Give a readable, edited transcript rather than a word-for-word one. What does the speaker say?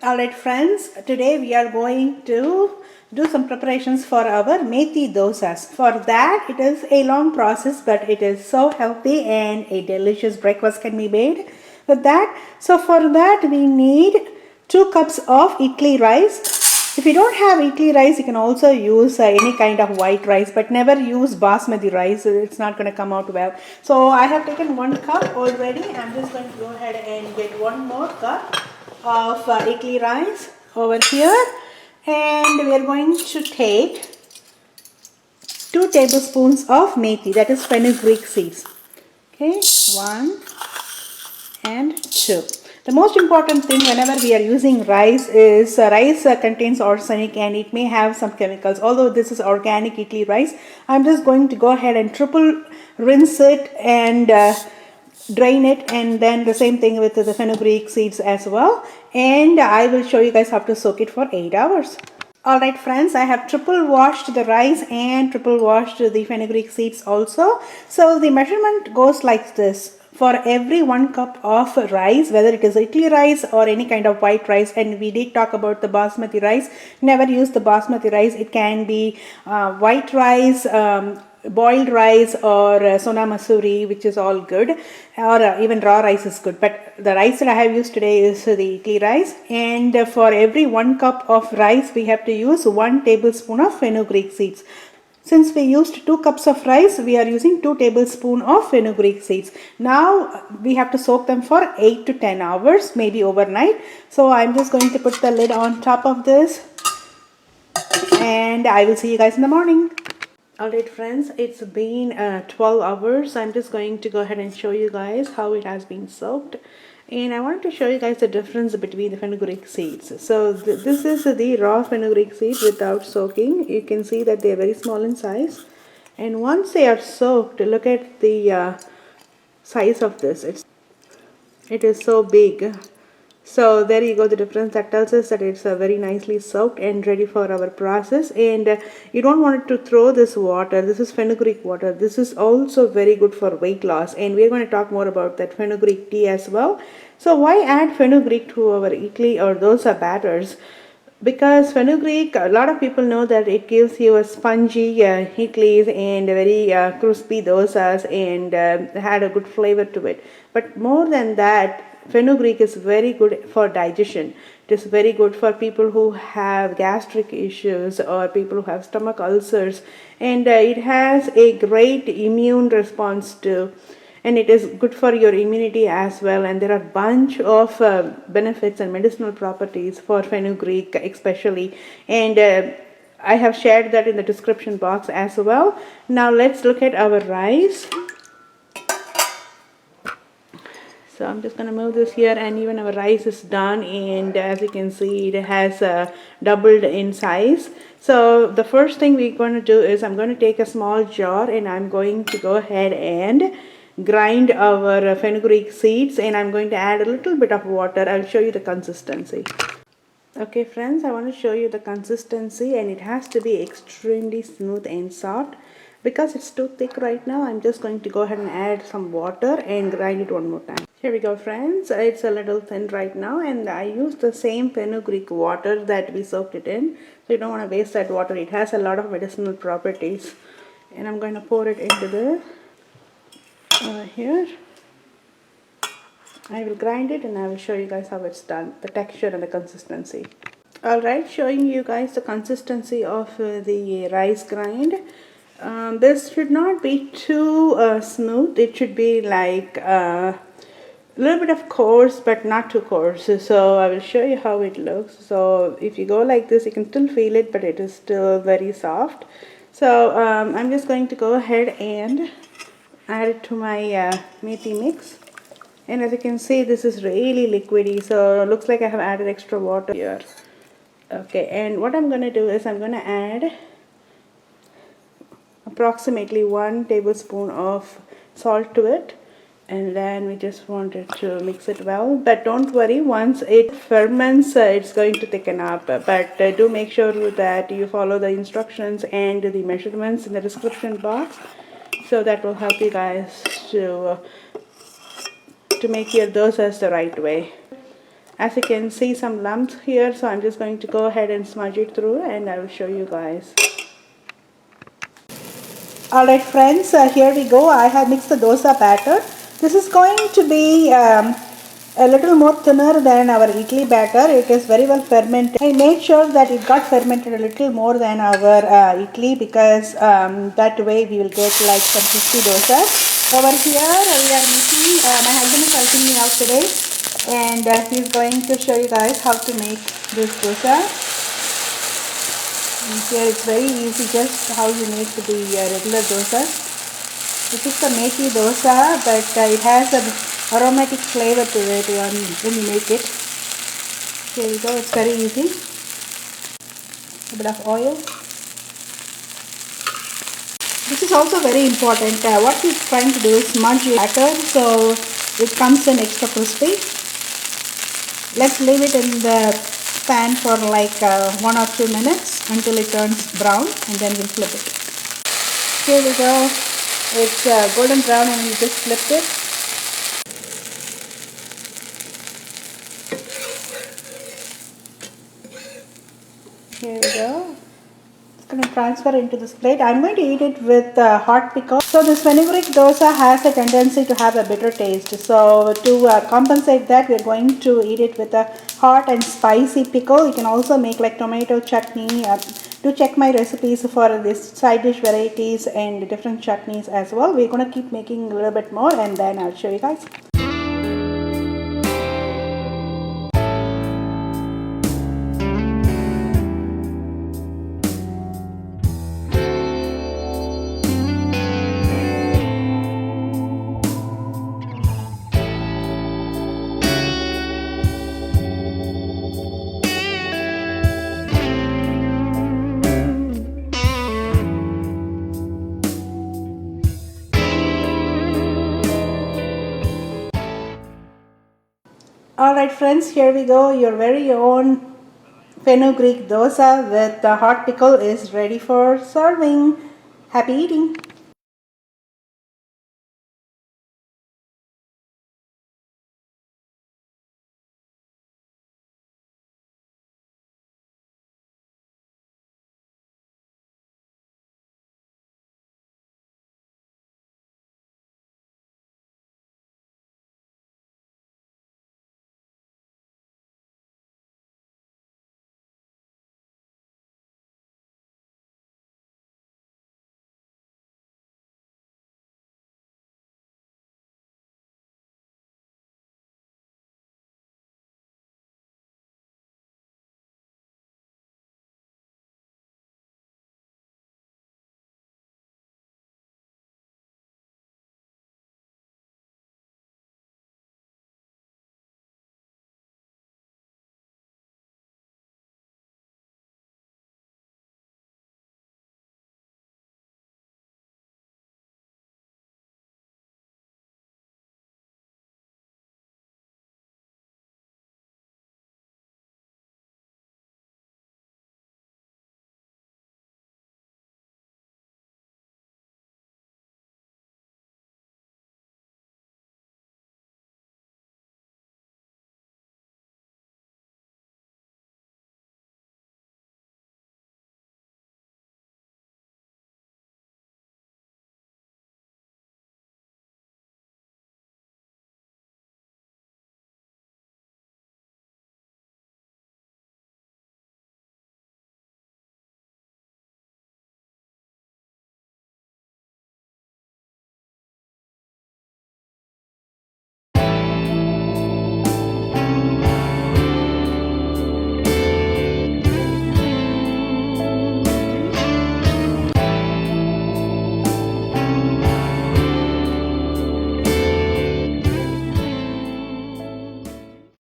Alright friends, today we are going to do some preparations for our Methi Dosas. For that, it is a long process, but it is so healthy and a delicious breakfast can be made with that. So for that, we need 2 cups of idli rice. If you don't have idli rice, you can also use any kind of white rice, but never use basmati rice. It's not going to come out well. So I have taken 1 cup already. I'm just going to go ahead and get 1 more cup of idli rice over here, and we are going to take 2 tablespoons of methi, that is fenugreek seeds. Okay, 1 and 2. The most important thing whenever we are using rice is rice contains arsenic and it may have some chemicals. Although this is organic idli rice, I'm just going to go ahead and triple rinse it and drain it, and then the same thing with the fenugreek seeds as well, and I will show you guys how to soak it for 8 hours. Alright friends, I have triple washed the rice and triple washed the fenugreek seeds also. So the measurement goes like this. For every 1 cup of rice, whether it is idli rice or any kind of white rice, and we did talk about the basmati rice, never use the basmati rice. It can be white rice, boiled rice, or sona masuri, which is all good, or even raw rice is good, but the rice that I have used today is the idli rice. And for every 1 cup of rice we have to use 1 tablespoon of fenugreek seeds. Since we used 2 cups of rice, we are using 2 tablespoons of fenugreek seeds. Now we have to soak them for 8 to 10 hours, maybe overnight. So I'm just going to put the lid on top of this, and I will see you guys in the morning. Alright friends, it's been 12 hours. I'm just going to go ahead and show you guys how it has been soaked. And I wanted to show you guys the difference between the fenugreek seeds. So this is the raw fenugreek seeds without soaking. You can see that they are very small in size. And once they are soaked, look at the size of this. It is so big. So there you go, the difference. That tells us that it's very nicely soaked and ready for our process. And you don't want to throw this water. This is fenugreek water. This is also very good for weight loss, and we're going to talk more about that fenugreek tea as well. So why add fenugreek to our idli or dosa batters? Because fenugreek, a lot of people know that it gives you a spongy idlis and very crispy dosas, and had a good flavor to it. But more than that, fenugreek is very good for digestion. It is very good for people who have gastric issues or people who have stomach ulcers, and it has a great immune response too, and it is good for your immunity as well. And there are a bunch of benefits and medicinal properties for fenugreek especially, and I have shared that in the description box as well. Now let's look at our rice. So I'm just going to move this here, and even our rice is done, and as you can see, it has doubled in size. So the first thing we're going to do is I'm going to take a small jar, and I'm going to go ahead and grind our fenugreek seeds, and I'm going to add a little bit of water. I'll show you the consistency. Okay friends, I want to show you the consistency, and it has to be extremely smooth and soft. Because it's too thick right now, I'm just going to go ahead and add some water and grind it one more time. Here we go friends, it's a little thin right now, and I used the same fenugreek water that we soaked it in. So you don't want to waste that water. It has a lot of medicinal properties. And I'm going to pour it into the here. I will grind it, and I will show you guys how it's done, the texture and the consistency. Alright, showing you guys the consistency of the rice grind. This should not be too smooth. It should be like a little bit of coarse, but not too coarse. So I will show you how it looks. So if you go like this, you can still feel it, but it is still very soft. So I'm just going to go ahead and add it to my methi mix. And as you can see, this is really liquidy, so it looks like I have added extra water here. Okay, and what I'm going to do is I'm going to add approximately 1 tablespoon of salt to it, and then we just wanted to mix it well. But don't worry, once it ferments, it's going to thicken up. But do make sure that you follow the instructions and the measurements in the description box, so that will help you guys to make your dosas the right way. As you can see some lumps here, so I'm just going to go ahead and smudge it through and I will show you guys. Alright friends, here we go. I have mixed the dosa batter. This is going to be a little more thinner than our idli batter. It is very well fermented. I made sure that it got fermented a little more than our idli, because that way we will get like some crispy dosa. Over here we are making, my husband is helping me out today, and he's going to show you guys how to make this dosa. And here it's very easy, just how you make the regular dosa. This is the Methi Dosa, but it has an aromatic flavor to it when you make it. Here we go, it's very easy. A bit of oil. This is also very important. What we're trying to do is smudge the batter so it comes in extra crispy. Let's leave it in the pan for like 1 or 2 minutes until it turns brown, and then we'll flip it. Here we go. It's golden brown and we just flipped it. Here we go. It's going to transfer into this plate. I'm going to eat it with hot pickle. So this fenugreek dosa has a tendency to have a bitter taste. So to compensate that, we're going to eat it with a hot and spicy pickle. You can also make like tomato chutney. Do check my recipes for this side dish varieties and different chutneys as well. We're going to keep making a little bit more, and then I'll show you guys. Alright friends, here we go. Your very own fenugreek dosa with the hot pickle is ready for serving. Happy eating!